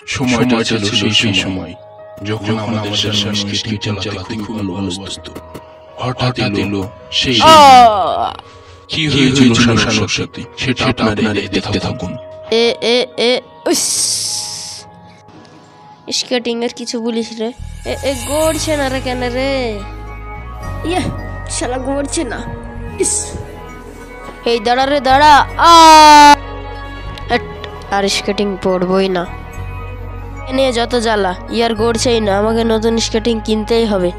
সময়টা ছিল সেই সময় যখন আমাদের স্কেটিং চালাতে খুব ভালোবাসতো। হঠাৎ এলো সেই কি হয়েছিল শানুর সাথে সেটা আপনারা দেখতে থাকুন। স্কেটিং এর কিছু বলিস রে? গড়ছে না রে কেন রে? ইয়ে শালা গড়ছে না। এই দাঁড়া রে দাঁড়া। আর স্কেটিং পড়বই না। এনে যত জ্বালা, ইয়ার গড়ছেই না। আমাকে নতুন স্কেটিং কিনতেই হবে।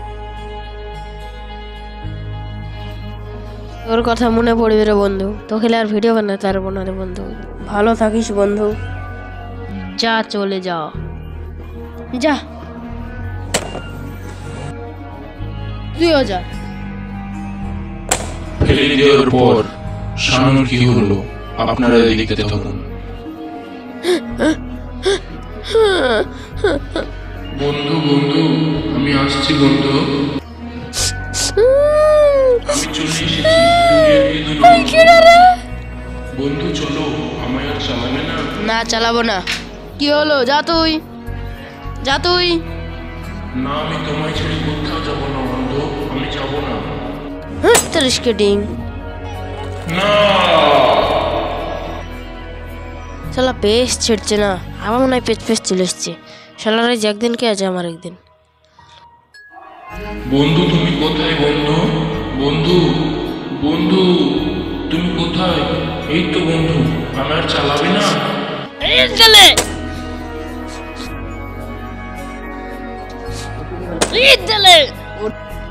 তোর কথা মনে পড়বে রে বন্ধু, তোকে আর ভিডিও বানাতে পারবো না রে বন্ধু। ভালো থাকিস বন্ধু। যা চলে যা, যা তুইও যা। ফেলে দেওয়ার পর শানুর কি হলো আপনারা দেখতে থাকুন। বন্ধু বন্ধু আমি আসছি বন্ধু, আমি চলে এসেছি। বন্ধু চলো, আমায় আর চালাবে না? না চালাবো না। কি হলো? যা তুই, যা তুই। না আমি তোমায় ছেড়ে কোথাও যাবো না বন্ধু, আমি যাবো না। তোর স্কেটিং না শালা পেস ছেড়ছে না। আমার মনে হয় পেস চলে এসছে। শালার একদিন কে আছে আমার একদিন। বন্ধু তুমি কোথায় বন্ধু? বন্ধু বন্ধু তুমি কোথায়? এই তো বন্ধু, আমার চালাবে না?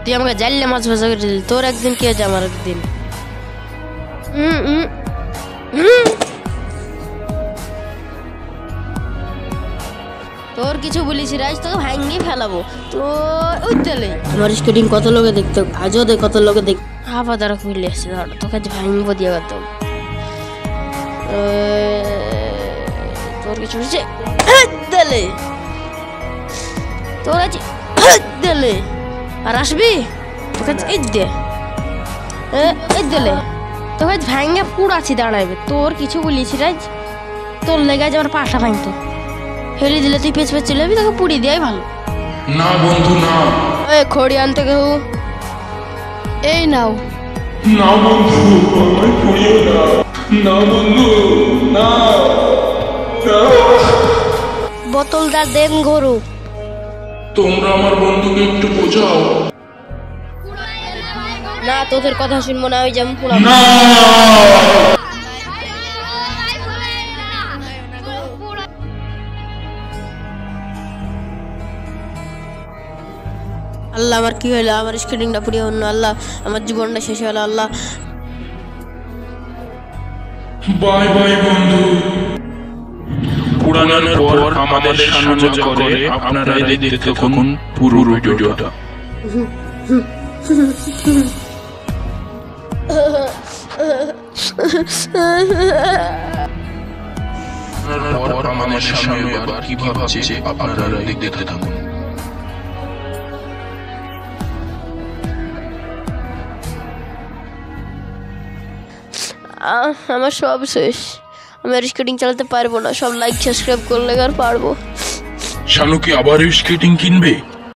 তুই আমাকে জানলে মাছ ভাজা করে দিলি। তোর একদিন কি আছে আমার একদিন। তোর কিছু বলিস রাজ, তোকে ভাঙ্গি ফেলাবো। তো ওই তেলে আমার স্কেটিং কত লোকে দেখতো, আজও দেখ কত লোকে দেখ। আবার দ্বারা খুলে এসছে, তোকে আজ ভাঙবো দিয়ে গেত। তোর কিছু বলছে দেলে, তোর আজ দেলে আর আসবি তোকে এই দে এই দিলে তোকে আজ ভাঙ্গে পুড়াছি দাঁড়াইবে। তোর কিছু বলিস রাজ, তোর লেগে আজ আমার পাটা ভাঙতো। হেলে দিলে তুই পেছ চলে যাবি, তোকে পুড়ি দেওয়াই ভালো। না বন্ধু না। খড়ি আনতে কেউ এই নাও। না বন্ধু আমায় পুড়িও না। না বন্ধু না। বোতলটা দেন গরু। তোমরা আমার বন্ধুকে একটু বোঝাও। না তোদের কথা শুনবো না, আমি যেমন পুরা না। আল্লাহ আমার কি হলো? আমার স্কেটিংটা পুড়িয়ে অন্য আল্লাহ, আমার জীবনটা শেষ হলো আল্লাহ। বাই বাই বন্ধু। পুরানোর পর আমাদের সাহায্য করে আপনারা দেখতে থাকুন পুরো ভিডিওটা। আমাদের সামনে এবার কি ভাবছে আপনারা দেখতে থাকুন। আমার সব শেষ। আমি আর স্কেটিং চালাতে পারবো না। সব লাইক সাবস্ক্রাইব করলে আর পারবো। শানু কি আবার স্কেটিং কিনবে?